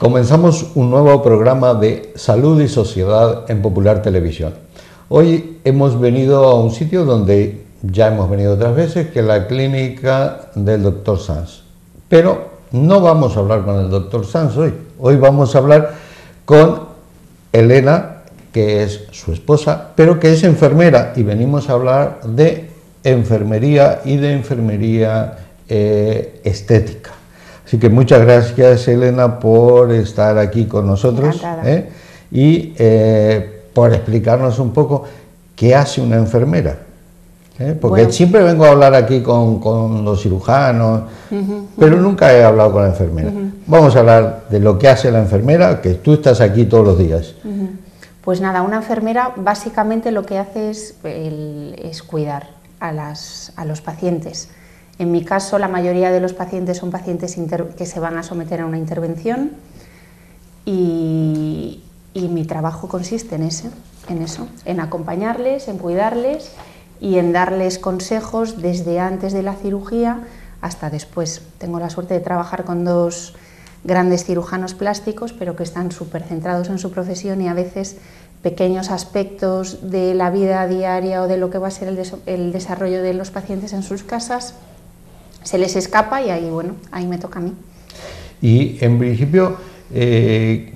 Comenzamos un nuevo programa de Salud y Sociedad en Popular Televisión. Hoy hemos venido a un sitio donde ya hemos venido otras veces, que es la clínica del Dr. Sanz. Pero no vamos a hablar con el Dr. Sanz hoy. Hoy vamos a hablar con Elena, que es su esposa, pero que es enfermera, y venimos a hablar de enfermería y de enfermería estética. Así que muchas gracias, Elena, por estar aquí con nosotros y por explicarnos un poco qué hace una enfermera. Porque bueno, siempre vengo a hablar aquí con los cirujanos, pero nunca he hablado con la enfermera. Vamos a hablar de lo que hace la enfermera, que tú estás aquí todos los días. Pues nada, una enfermera básicamente lo que hace es cuidar a los pacientes. En mi caso, la mayoría de los pacientes son pacientes que se van a someter a una intervención y mi trabajo consiste en eso, en acompañarles, en cuidarles y en darles consejos desde antes de la cirugía hasta después. Tengo la suerte de trabajar con dos grandes cirujanos plásticos, pero que están súper centrados en su profesión y a veces pequeños aspectos de la vida diaria o de lo que va a ser el desarrollo de los pacientes en sus casas se les escapa y ahí, bueno, ahí me toca a mí. Y en principio, ¿qué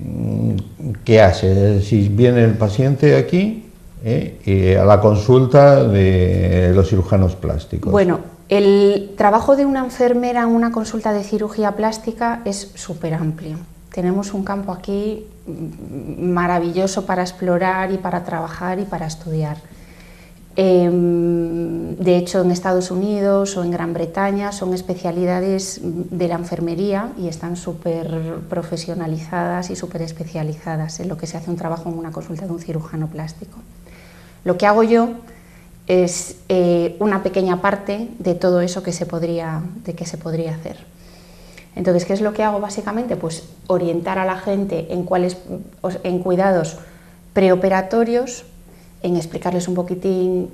hace? Si viene el paciente aquí a la consulta de los cirujanos plásticos. Bueno, el trabajo de una enfermera en una consulta de cirugía plástica es súper amplio. Tenemos un campo aquí maravilloso para explorar y para trabajar y para estudiar. De hecho, en Estados Unidos o en Gran Bretaña son especialidades de la enfermería y están súper profesionalizadas y súper especializadas en lo que se hace un trabajo en una consulta de un cirujano plástico. Lo que hago yo es una pequeña parte de todo eso que se podría hacer. Entonces, ¿qué es lo que hago básicamente? Pues orientar a la gente en cuidados preoperatorios, en explicarles un poquitín,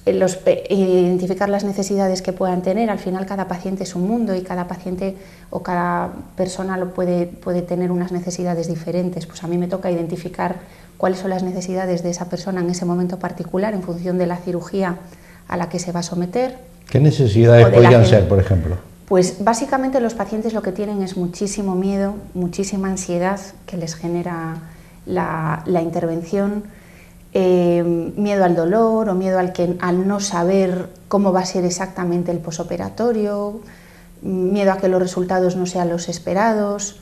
identificar las necesidades que puedan tener. Al final cada paciente es un mundo y cada paciente o cada persona puede tener unas necesidades diferentes. Pues a mí me toca identificar cuáles son las necesidades de esa persona en ese momento particular en función de la cirugía a la que se va a someter. ¿Qué necesidades podrían ser, por ejemplo? Pues básicamente los pacientes lo que tienen es muchísimo miedo, muchísima ansiedad que les genera la intervención, miedo al dolor o miedo al no saber cómo va a ser exactamente el posoperatorio, miedo a que los resultados no sean los esperados,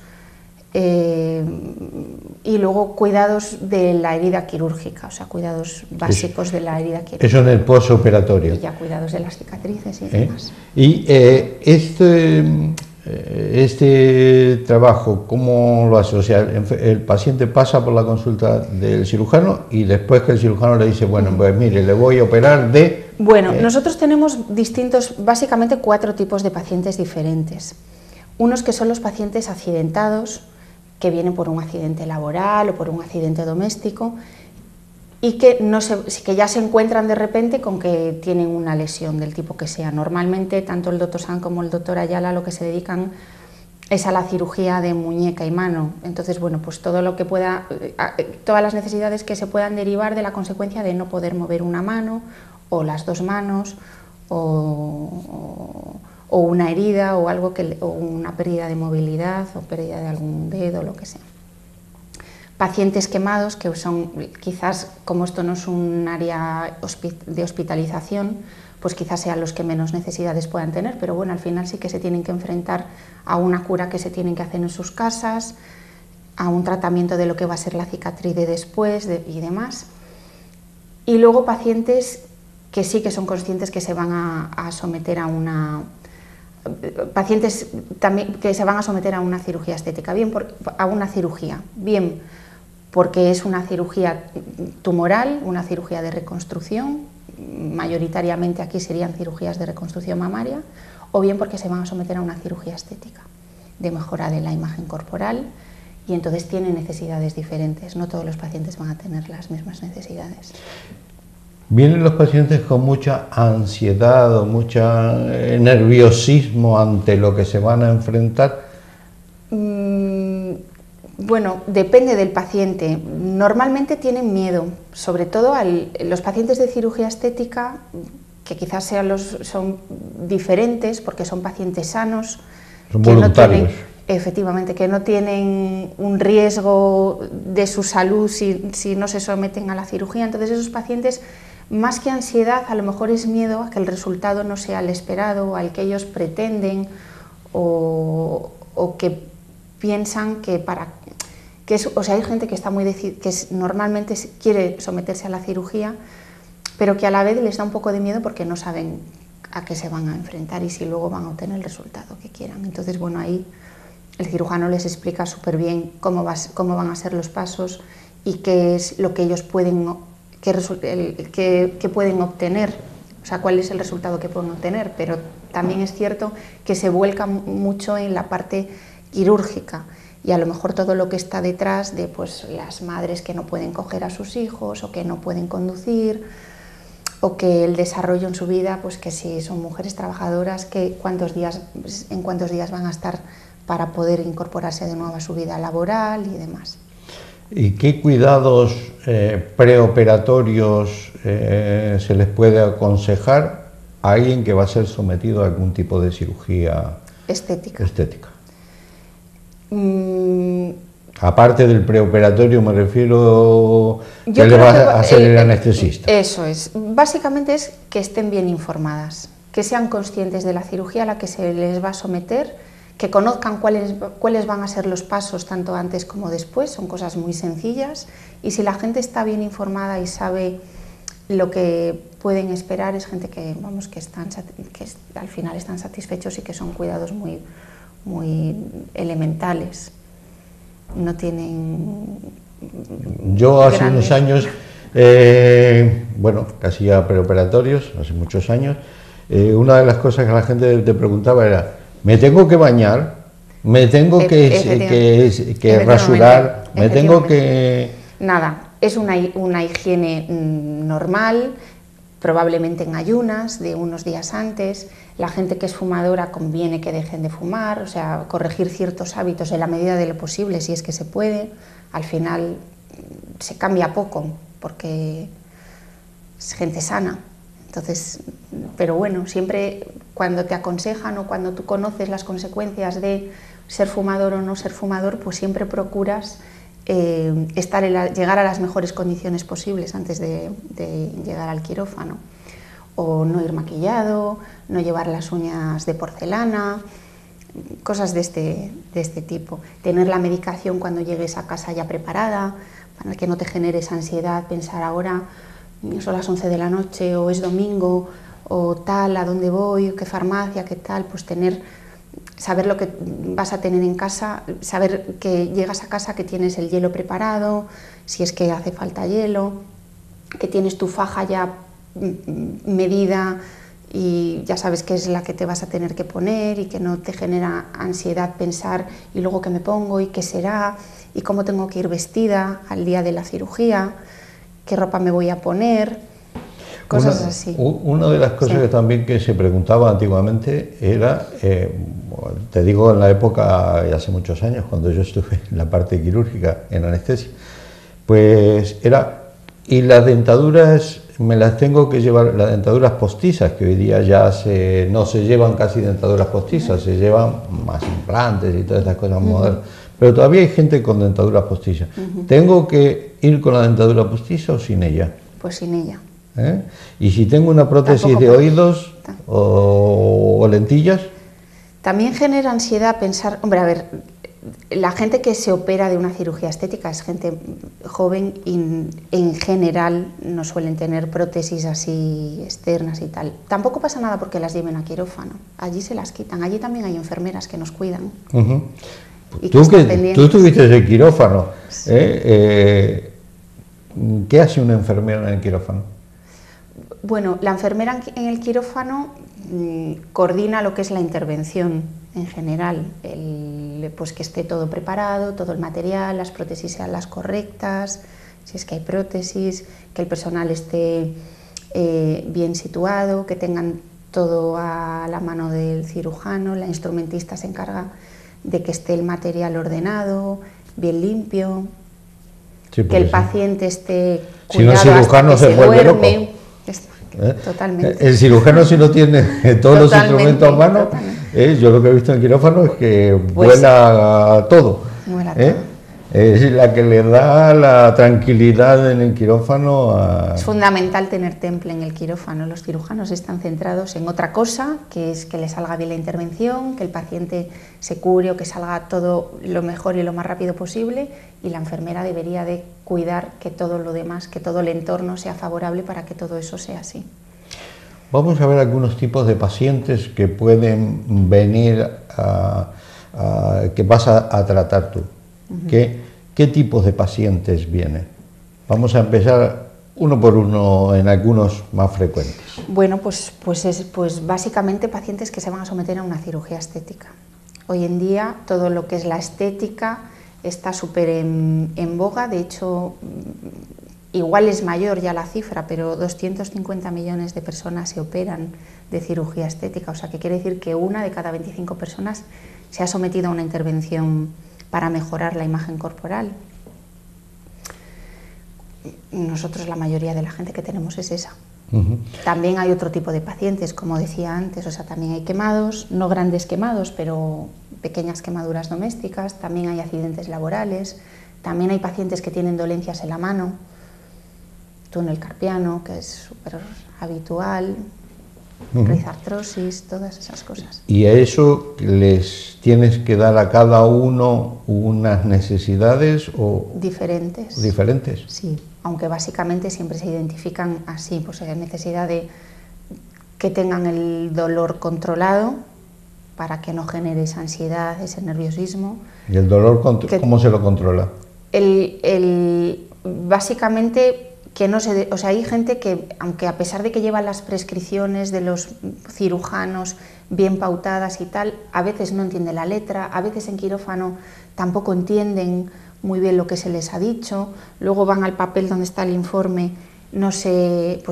y luego cuidados de la herida quirúrgica, o sea, cuidados básicos de la herida quirúrgica. Eso en el posoperatorio. Y ya cuidados de las cicatrices y demás. Y este trabajo, ¿cómo lo hace? O sea, el paciente pasa por la consulta del cirujano y después que el cirujano le dice, bueno, pues mire, le voy a operar de... Bueno, nosotros tenemos básicamente 4 tipos de pacientes diferentes. Unos que son los pacientes accidentados, que vienen por un accidente laboral o por un accidente doméstico y que ya se encuentran de repente con que tienen una lesión del tipo que sea. Normalmente, tanto el Dr. Sanz como el Dr. Ayala lo que se dedican es a la cirugía de muñeca y mano. Entonces, bueno, pues todo lo que todas las necesidades que se puedan derivar de la consecuencia de no poder mover una mano o las 2 manos o una herida o o una pérdida de movilidad o pérdida de algún dedo, lo que sea. Pacientes quemados, que son quizás, como esto no es un área de hospitalización, pues quizás sean los que menos necesidades puedan tener, pero bueno, al final sí que se tienen que enfrentar a una cura que se tienen que hacer en sus casas, a un tratamiento de lo que va a ser la cicatriz de después y demás. Y luego pacientes que sí que son conscientes que se van a someter a una... Pacientes también que se van a someter a una cirugía estética, bien porque es una cirugía tumoral, una cirugía de reconstrucción, mayoritariamente aquí serían cirugías de reconstrucción mamaria, o bien porque se van a someter a una cirugía estética, de mejora de la imagen corporal, y entonces tienen necesidades diferentes, no todos los pacientes van a tener las mismas necesidades. ¿Vienen los pacientes con mucha ansiedad o mucho nerviosismo ante lo que se van a enfrentar? Bueno, depende del paciente. Normalmente tienen miedo, sobre todo los pacientes de cirugía estética, que quizás son diferentes porque son pacientes sanos, son que voluntarios. no tienen, efectivamente, que no tienen un riesgo de su salud si no se someten a la cirugía. Entonces esos pacientes, más que ansiedad, a lo mejor es miedo a que el resultado no sea el esperado, al que ellos pretenden, o que piensan que o sea, hay gente que está normalmente quiere someterse a la cirugía, pero que a la vez les da un poco de miedo porque no saben a qué se van a enfrentar y si luego van a obtener el resultado que quieran. Entonces, bueno, ahí el cirujano les explica súper bien cómo van a ser los pasos y qué es lo que ellos pueden obtener, o sea, cuál es el resultado que pueden obtener, pero también es cierto que se vuelca mucho en la parte quirúrgica y a lo mejor todo lo que está detrás de pues, las madres que no pueden coger a sus hijos o que no pueden conducir, o que el desarrollo en su vida, pues que si son mujeres trabajadoras, en cuántos días van a estar para poder incorporarse de nuevo a su vida laboral y demás. ¿Y qué cuidados preoperatorios se les puede aconsejar a alguien que va a ser sometido a algún tipo de cirugía estética? Aparte del preoperatorio, me refiero, ¿qué le va a hacer el anestesista? Eso es, básicamente es que estén bien informadas, que sean conscientes de la cirugía a la que se les va a someter, que conozcan cuáles van a ser los pasos tanto antes como después, son cosas muy sencillas, y si la gente está bien informada y sabe lo que pueden esperar, es gente que al final están satisfechos y que son cuidados muy elementales. No tienen... Yo hace unos años, bueno, que hacía preoperatorios, hace muchos años, una de las cosas que la gente te preguntaba era: ¿me tengo que bañar? ¿Me tengo que rasurar? ¿Me tengo que...? Nada, es una higiene normal, probablemente en ayunas de unos días antes. La gente que es fumadora conviene que dejen de fumar, o sea, corregir ciertos hábitos en la medida de lo posible, si es que se puede. Al final se cambia poco, porque es gente sana. Entonces, pero bueno, siempre cuando te aconsejan o cuando tú conoces las consecuencias de ser fumador o no ser fumador, pues siempre procuras llegar a las mejores condiciones posibles antes de llegar al quirófano. O no ir maquillado, no llevar las uñas de porcelana, cosas de este tipo. Tener la medicación cuando llegues a casa ya preparada, para que no te genere esa ansiedad, pensar ahora son las 11 de la noche o es domingo o tal, a dónde voy, qué farmacia, qué tal, pues saber lo que vas a tener en casa, saber que llegas a casa que tienes el hielo preparado, si es que hace falta hielo, que tienes tu faja ya medida y ya sabes qué es la que te vas a tener que poner y que no te genera ansiedad pensar y luego qué me pongo y qué será y cómo tengo que ir vestida al día de la cirugía, qué ropa me voy a poner, cosas así. Una de las cosas que también que se preguntaba antiguamente era, te digo en la época, hace muchos años, cuando yo estuve en la parte quirúrgica, en anestesia, pues era, ¿y las dentaduras me las tengo que llevar, las dentaduras postizas, que hoy día ya no se llevan casi dentaduras postizas, se llevan más implantes y todas estas cosas modernas, pero todavía hay gente con dentaduras postizas. ¿Tengo que ir con la dentadura postiza o sin ella? Pues sin ella. ¿Y si tengo una prótesis de oídos o lentillas? También genera ansiedad pensar, hombre, a ver, la gente que se opera de una cirugía estética es gente joven y en general no suelen tener prótesis así externas y tal. Tampoco pasa nada porque las lleven a quirófano, allí se las quitan, allí también hay enfermeras que nos cuidan. Tú estuviste en el quirófano, Sí. ¿Qué hace una enfermera en el quirófano? Bueno, la enfermera en el quirófano coordina lo que es la intervención en general, pues que esté todo preparado, todo el material, las prótesis sean las correctas, si es que hay prótesis, que el personal esté bien situado, que tengan todo a la mano del cirujano, la instrumentista se encarga de que esté el material ordenado, bien limpio, Sí, que el sí. paciente esté Si no, el cuidado cirujano hasta que se vuelve duerme. loco. Totalmente. El cirujano, si no tiene todos los instrumentos a mano, Totalmente. yo lo que he visto en quirófano es que Pues, vuela todo. vuela ¿eh? todo. Es la que le da la tranquilidad en el quirófano. Es fundamental tener temple en el quirófano. Los cirujanos están centrados en otra cosa, que es que le salga bien la intervención, que el paciente se cure o que salga todo lo mejor y lo más rápido posible, y la enfermera debería de cuidar que todo lo demás, que todo el entorno sea favorable para que todo eso sea así. Vamos a ver algunos tipos de pacientes que pueden venir que vas a tratar tú. ¿Qué tipos de pacientes vienen? Vamos a empezar uno por uno en algunos más frecuentes. Bueno, pues básicamente pacientes que se van a someter a una cirugía estética. Hoy en día todo lo que es la estética está súper en boga, de hecho igual es mayor ya la cifra, pero 250 millones de personas se operan de cirugía estética, o sea que quiere decir que una de cada 25 personas se ha sometido a una intervención para mejorar la imagen corporal. Nosotros la mayoría de la gente que tenemos es esa. También hay otro tipo de pacientes, como decía antes, o sea, también hay quemados, no grandes quemados, pero pequeñas quemaduras domésticas, también hay accidentes laborales, también hay pacientes que tienen dolencias en la mano, túnel carpiano, que es súper habitual, rizartrosis, todas esas cosas. ¿Y a eso les tienes que dar a cada uno unas necesidades o diferentes? Diferentes. Sí, aunque básicamente siempre se identifican así, pues hay necesidad de que tengan el dolor controlado para que no genere esa ansiedad, ese nerviosismo. ¿Y el dolor cómo se lo controla? Básicamente que no se, o sea, hay gente que, aunque a pesar de que llevan las prescripciones de los cirujanos bien pautadas y tal, a veces no entiende la letra, a veces en quirófano tampoco entienden muy bien lo que se les ha dicho, luego van al papel donde está el informe, no se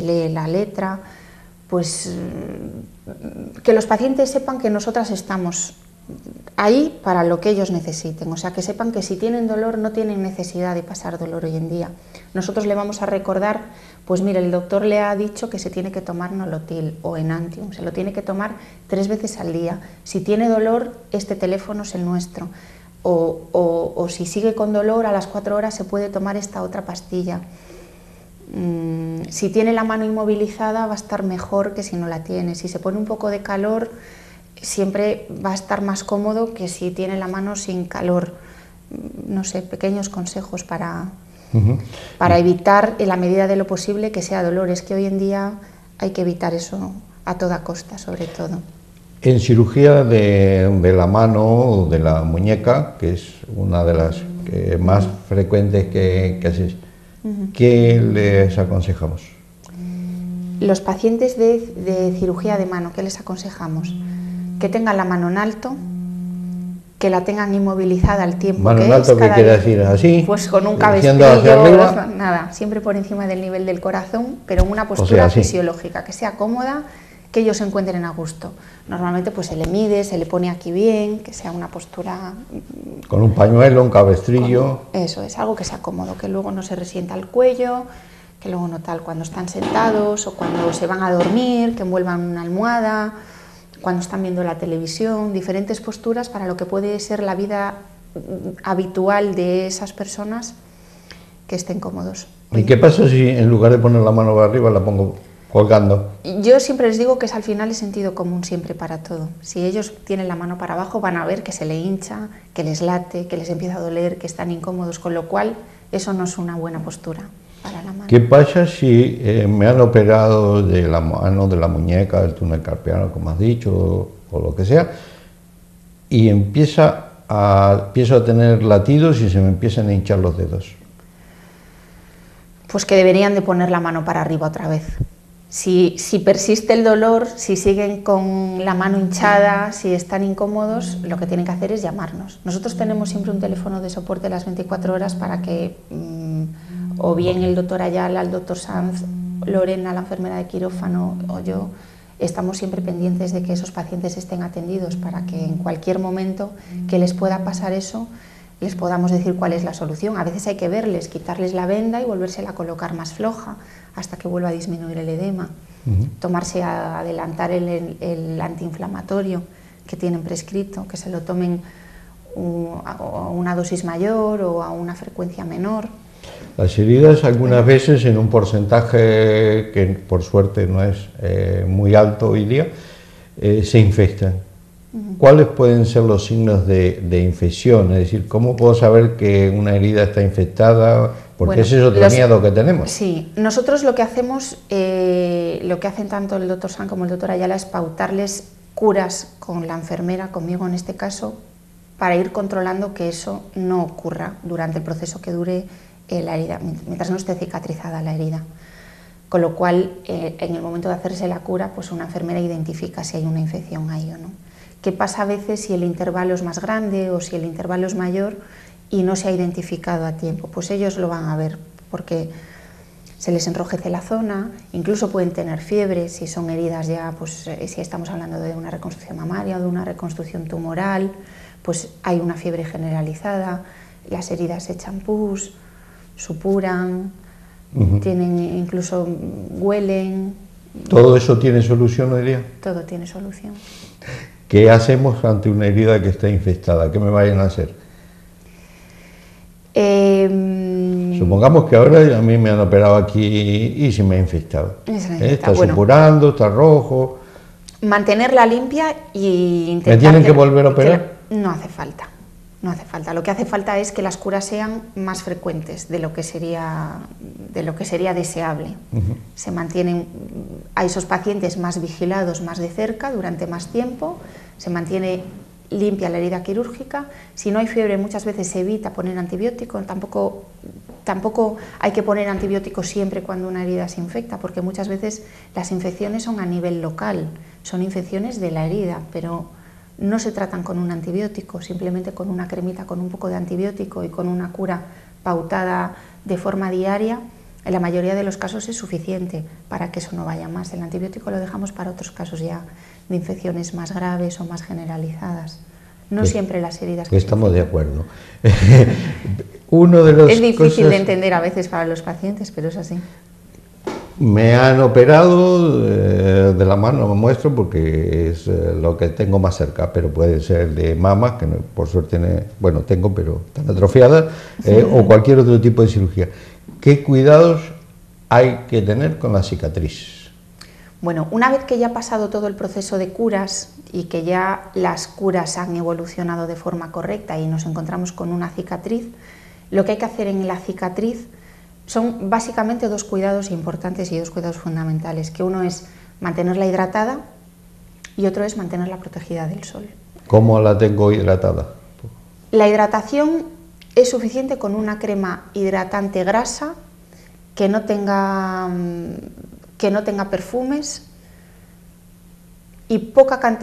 lee la letra, pues que los pacientes sepan que nosotras estamos ahí para lo que ellos necesiten, o sea, que sepan que si tienen dolor no tienen necesidad de pasar dolor hoy en día. Nosotros le vamos a recordar, pues mire, el doctor le ha dicho que se tiene que tomar Nolotil o Enantium, se lo tiene que tomar 3 veces al día. Si tiene dolor, este teléfono es el nuestro. O si sigue con dolor, a las 4 horas se puede tomar esta otra pastilla. Si tiene la mano inmovilizada va a estar mejor que si no la tiene. Si se pone un poco de calor, siempre va a estar más cómodo que si tiene la mano sin calor. No sé, pequeños consejos para evitar, en la medida de lo posible, que sea dolor. Es que hoy en día hay que evitar eso a toda costa, sobre todo. En cirugía de la mano o de la muñeca, que es una de las más frecuentes que haces, ¿qué les aconsejamos? Los pacientes de cirugía de mano, ¿qué les aconsejamos? Que tengan la mano en alto, que la tengan inmovilizada al tiempo ¿Mano que en alto es. qué quiere decir? ¿Así? Pues con un Dirigiendo hacia cabestrillo, arriba. nada, siempre por encima del nivel del corazón, pero en una postura fisiológica, que sea cómoda, que ellos se encuentren a gusto. Normalmente pues se le mide, se le pone aquí bien, que sea una postura... Con un pañuelo, un cabestrillo... Eso, es algo que sea cómodo, que luego no se resienta el cuello, que luego no tal cuando están sentados o cuando se van a dormir, que envuelvan una almohada, cuando están viendo la televisión, diferentes posturas para lo que puede ser la vida habitual de esas personas, que estén cómodos. ¿Y qué pasa si en lugar de poner la mano arriba la pongo colgando? Yo siempre les digo que es al final el sentido común siempre para todo. Si ellos tienen la mano para abajo van a ver que se le hincha, que les late, que les empieza a doler, que están incómodos, con lo cual eso no es una buena postura para la mano. ¿Qué pasa si me han operado de la mano, de la muñeca, del túnel carpiano, como has dicho, o lo que sea, y empiezo a tener latidos y se me empiezan a hinchar los dedos? Pues que deberían de poner la mano para arriba otra vez. Si persiste el dolor, si siguen con la mano hinchada, si están incómodos, lo que tienen que hacer es llamarnos. Nosotros tenemos siempre un teléfono de soporte las 24 horas para que o bien el doctor Ayala, el doctor Sanz, Lorena, la enfermera de quirófano o yo, estamos siempre pendientes de que esos pacientes estén atendidos para que en cualquier momento que les pueda pasar eso, les podamos decir cuál es la solución. A veces hay que verles, quitarles la venda y volvérsela a colocar más floja hasta que vuelva a disminuir el edema. Tomarse, adelantar el antiinflamatorio que tienen prescrito, que se lo tomen a una dosis mayor o a una frecuencia menor. Las heridas algunas veces en un porcentaje que por suerte no es muy alto hoy día, se infectan. ¿Cuáles pueden ser los signos de infección? Es decir, ¿cómo puedo saber que una herida está infectada? Porque ese es otro miedo que tenemos. Sí, nosotros lo que hacemos, lo que hacen tanto el doctor San como el doctor Ayala es pautarles curas con la enfermera, conmigo en este caso, para ir controlando que eso no ocurra durante el proceso que dure la herida, mientras no esté cicatrizada la herida. Con lo cual, en el momento de hacerse la cura, pues una enfermera identifica si hay una infección ahí o no. ¿Qué pasa a veces si el intervalo es más grande o si el intervalo es mayor y no se ha identificado a tiempo? Pues ellos lo van a ver porque se les enrojece la zona, incluso pueden tener fiebre si son heridas ya, pues si estamos hablando de una reconstrucción mamaria o de una reconstrucción tumoral, pues hay una fiebre generalizada, las heridas se echan pus, supuran, tienen, incluso huelen. ¿Todo eso tiene solución hoy día? Todo tiene solución. ¿Qué hacemos ante una herida que está infectada? ¿Qué me vayan a hacer? Supongamos que ahora a mí me han operado aquí y se me ha infectado. Está supurando, está rojo. Mantenerla limpia y intentar... ¿Me tienen que volver a operar? No hace falta. No hace falta. Lo que hace falta es que las curas sean más frecuentes de lo que sería deseable. Se mantienen a esos pacientes más vigilados, más de cerca, durante más tiempo. Se mantiene limpia la herida quirúrgica. Si no hay fiebre, muchas veces se evita poner antibiótico. Tampoco hay que poner antibiótico siempre cuando una herida se infecta, porque muchas veces las infecciones son a nivel local, son infecciones de la herida, pero no se tratan con un antibiótico, simplemente con una cremita, con un poco de antibiótico y con una cura pautada de forma diaria. En la mayoría de los casos es suficiente para que eso no vaya más. El antibiótico lo dejamos para otros casos ya de infecciones más graves o más generalizadas. No siempre las heridas... Estamos de acuerdo. Es difícil de entender a veces para los pacientes, pero es así. Me han operado de la mano, me muestro porque es lo que tengo más cerca, pero puede ser de mama, que no, por suerte tengo, pero están atrofiadas, o cualquier otro tipo de cirugía. ¿Qué cuidados hay que tener con la cicatriz? Bueno, una vez que ya ha pasado todo el proceso de curas y que ya las curas han evolucionado de forma correcta y nos encontramos con una cicatriz, lo que hay que hacer en la cicatriz son básicamente dos cuidados importantes y dos cuidados fundamentales, que uno es mantenerla hidratada y otro es mantenerla protegida del sol. ¿Cómo la tengo hidratada? La hidratación es suficiente con una crema hidratante grasa que no tenga perfumes y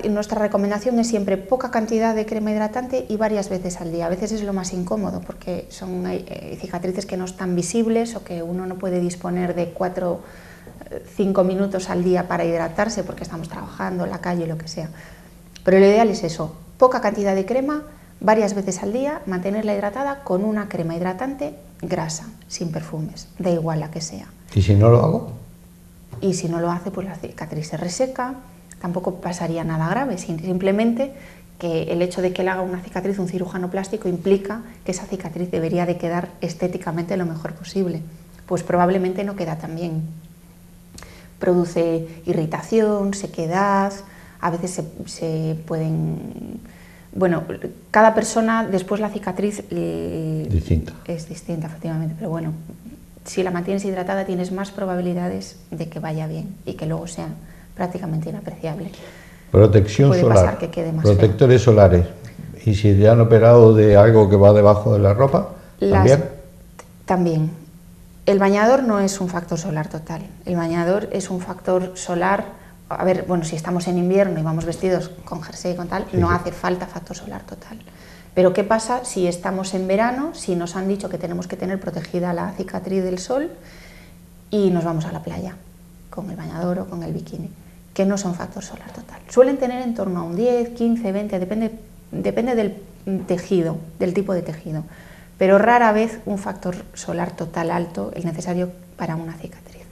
nuestra recomendación es siempre poca cantidad de crema hidratante y varias veces al día. A veces es lo más incómodo porque son cicatrices que no están visibles o que uno no puede disponer de 4-5 minutos al día para hidratarse porque estamos trabajando en la calle o lo que sea. Pero lo ideal es eso, poca cantidad de crema, varias veces al día, mantenerla hidratada con una crema hidratante grasa, sin perfumes, da igual la que sea. ¿Y si no lo hago? Y si no lo hace, pues la cicatriz se reseca. Tampoco pasaría nada grave, simplemente que el hecho de que le haga una cicatriz un cirujano plástico implica que esa cicatriz debería de quedar estéticamente lo mejor posible. Pues probablemente no queda tan bien. Produce irritación, sequedad, a veces se pueden... Bueno, cada persona, después la cicatriz es distinta, efectivamente, pero bueno, si la mantienes hidratada tienes más probabilidades de que vaya bien y que luego sea prácticamente inapreciable. Protección Puede solar, pasar que quede más protectores solares. ¿Y si te han operado de algo que va debajo de la ropa? También. El bañador no es un factor solar total. El bañador es un factor solar. A ver, bueno, si estamos en invierno y vamos vestidos con jersey y con tal, no hace falta factor solar total. Pero ¿qué pasa si estamos en verano, si nos han dicho que tenemos que tener protegida la cicatriz del sol y nos vamos a la playa con el bañador o con el bikini? Que no son factor solar total. Suelen tener en torno a un 10, 15, 20, depende tejido, del tipo de tejido, pero rara vez un factor solar total alto, el necesario para una cicatriz.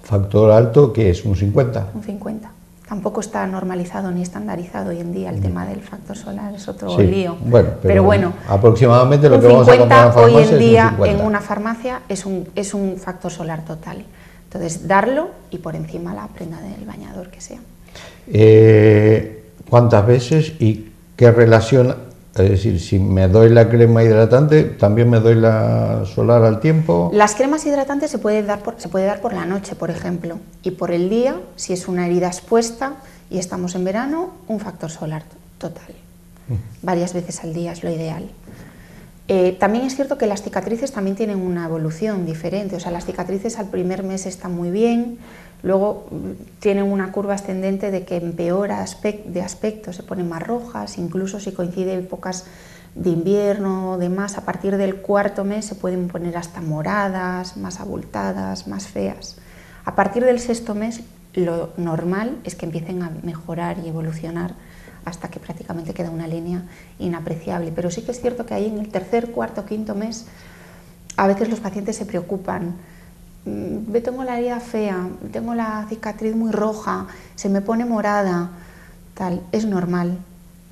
¿Factor alto que es? ¿Un 50? Un 50. Tampoco está normalizado ni estandarizado hoy en día el tema del factor solar, es otro sí, lío. Bueno, pero bueno, aproximadamente lo que vamos a comprar en la farmacia hoy en día es un 50. en una farmacia es un factor solar total. Entonces, darlo y por encima la prenda del bañador que sea. ¿Cuántas veces y qué relación? Es decir, si me doy la crema hidratante, ¿también me doy la solar al tiempo? Las cremas hidratantes se puede dar por la noche, por ejemplo, y por el día, si es una herida expuesta y estamos en verano, un factor solar total. Varias veces al día es lo ideal. También es cierto que las cicatrices también tienen una evolución diferente, o sea, las cicatrices al primer mes están muy bien, luego tienen una curva ascendente de que empeora de aspecto, se ponen más rojas, incluso si coincide épocas de invierno o demás, a partir del 4.º mes se pueden poner hasta moradas, más abultadas, más feas. A partir del 6.º mes lo normal es que empiecen a mejorar y evolucionar hasta que prácticamente queda una línea inapreciable, pero sí que es cierto que ahí en el 3.º, 4.º, 5.º mes a veces los pacientes se preocupan. Tengo la herida fea, tengo la cicatriz muy roja, se me pone morada, tal, es normal.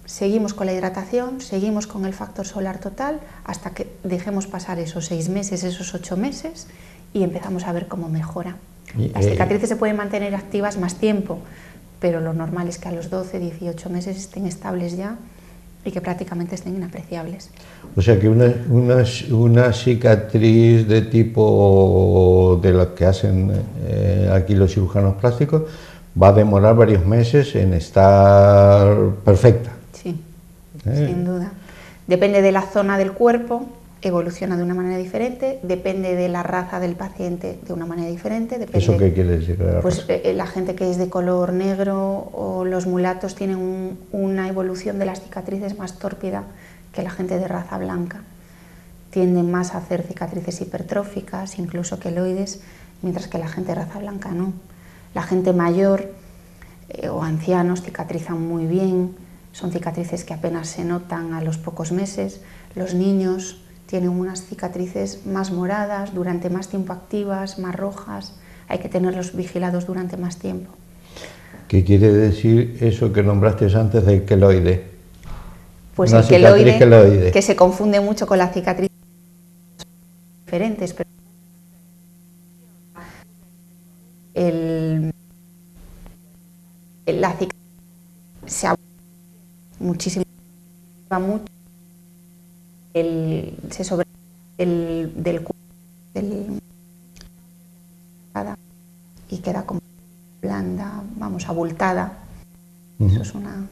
Seguimos con la hidratación, seguimos con el factor solar total hasta que dejemos pasar esos 6 meses, esos 8 meses y empezamos a ver cómo mejora. Las cicatrices se pueden mantener activas más tiempo, pero lo normal es que a los 12, 18 meses estén estables ya y que prácticamente estén inapreciables. O sea que una cicatriz de tipo de la que hacen aquí los cirujanos plásticos va a demorar varios meses en estar perfecta. Sí, sin duda. Depende de la zona del cuerpo, evoluciona de una manera diferente, depende de la raza del paciente de una manera diferente. Depende, ¿eso qué quiere decir? Pues la gente que es de color negro o los mulatos tienen una evolución de las cicatrices más tórpida que la gente de raza blanca. Tienden más a hacer cicatrices hipertróficas, incluso queloides, mientras que la gente de raza blanca no. La gente mayor o ancianos cicatrizan muy bien, son cicatrices que apenas se notan a los pocos meses. Los niños tienen unas cicatrices más moradas, durante más tiempo activas, más rojas, hay que tenerlos vigilados durante más tiempo. ¿Qué quiere decir eso que nombraste antes del queloide? Pues el queloide, que se confunde mucho con la cicatriz diferentes, pero la cicatriz se abusa muchísimo, se sobre del cuerpo y queda como blanda, vamos, abultada. Eso es una...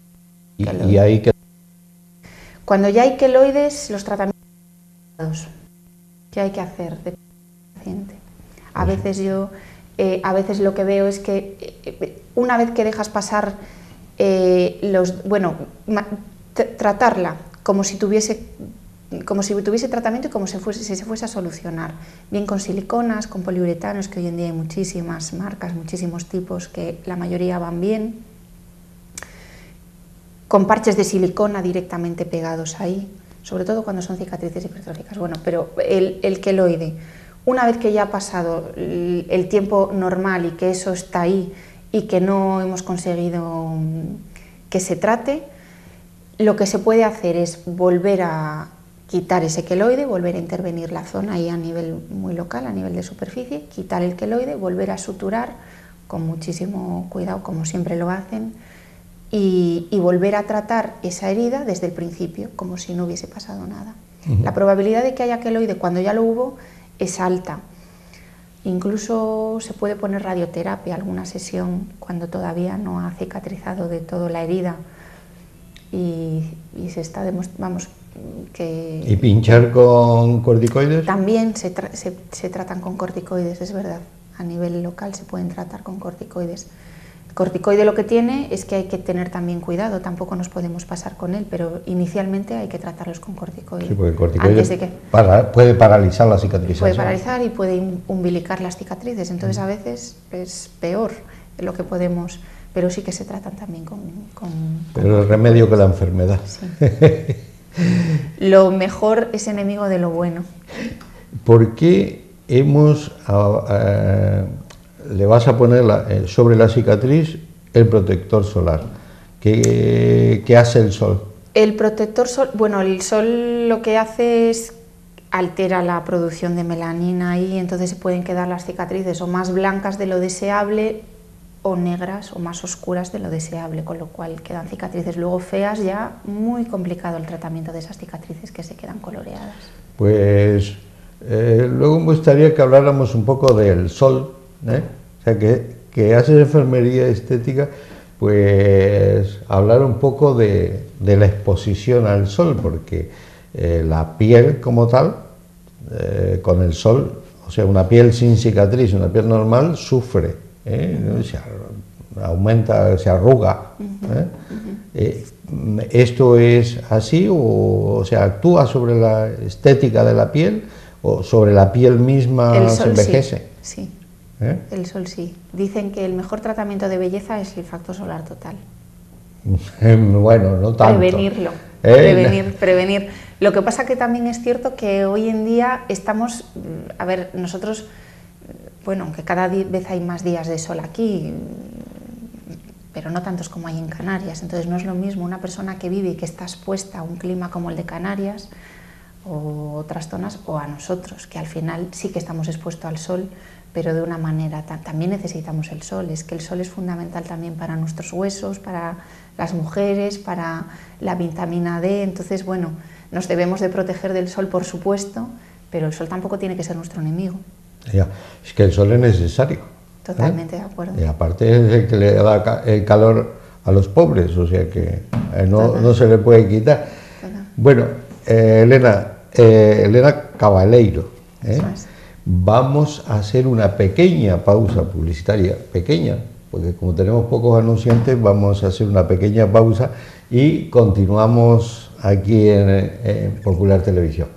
¿Y ahí que... Cuando ya hay queloides, los tratamientos que hay que hacer de paciente. A veces lo que veo es que una vez que dejas pasar tratarla como si tuviese tratamiento y como si se fuese a solucionar, bien con siliconas, con poliuretanos, que hoy en día hay muchísimas marcas, muchísimos tipos, que la mayoría van bien, con parches de silicona directamente pegados ahí, sobre todo cuando son cicatrices hipertróficas. Bueno, pero el queloide, una vez que ya ha pasado el tiempo normal y que eso está ahí y que no hemos conseguido que se trate, lo que se puede hacer es volver a quitar ese queloide, volver a intervenir la zona ahí a nivel muy local, a nivel de superficie, quitar el queloide, volver a suturar con muchísimo cuidado, como siempre lo hacen, y volver a tratar esa herida desde el principio, como si no hubiese pasado nada. La probabilidad de que haya queloide cuando ya lo hubo es alta. Incluso se puede poner radioterapia, alguna sesión, cuando todavía no ha cicatrizado de todo la herida y se está demostrando, que... ¿Y pinchar con corticoides? También se tratan con corticoides, es verdad. A nivel local se pueden tratar con corticoides. El corticoide lo que tiene es que hay que tener también cuidado, tampoco nos podemos pasar con él, pero inicialmente hay que tratarlos con corticoide. Sí, porque el corticoide puede paralizar la cicatrización. Puede paralizar y puede umbilicar las cicatrices, entonces a veces es peor lo que podemos, pero sí que se tratan también con pero el remedio que la enfermedad. Sí. Lo mejor es enemigo de lo bueno. ¿Por qué le vas a poner sobre la cicatriz el protector solar? ¿Qué hace el sol? El protector sol, bueno, el sol lo que hace es altera la producción de melanina y entonces se pueden quedar las cicatrices o más blancas de lo deseable o negras o más oscuras de lo deseable, con lo cual quedan cicatrices luego feas, ya muy complicado el tratamiento de esas cicatrices que se quedan coloreadas. Pues luego me gustaría que habláramos un poco del sol, o sea, que haces enfermería estética, pues hablar un poco de la exposición al sol, porque la piel como tal, con el sol, o sea, una piel sin cicatriz, una piel normal, sufre, se aumenta, se arruga. ¿Esto es así o sea, actúa sobre la estética de la piel o sobre la piel misma se envejece? Sí, el sol sí. Dicen que el mejor tratamiento de belleza es el factor solar total. Bueno, no tanto. Prevenirlo, prevenir. Lo que pasa que también es cierto que hoy en día estamos, a ver, nosotros, bueno, que cada vez hay más días de sol aquí, pero no tantos como hay en Canarias, entonces no es lo mismo una persona que vive y que está expuesta a un clima como el de Canarias o otras zonas, o a nosotros, que al final sí que estamos expuestos al sol, pero de una manera, también necesitamos el sol, es que el sol es fundamental también para nuestros huesos, para las mujeres, para la vitamina D, entonces bueno, nos debemos de proteger del sol por supuesto, pero el sol tampoco tiene que ser nuestro enemigo. Ya, es que el sol es necesario. Totalmente de acuerdo. Y aparte es el que le da el calor a los pobres, o sea que no se le puede quitar. Total. Bueno, Elena Cabaleiro, vamos a hacer una pequeña pausa publicitaria, pequeña, porque como tenemos pocos anunciantes, vamos a hacer una pequeña pausa y continuamos aquí en Popular Televisión.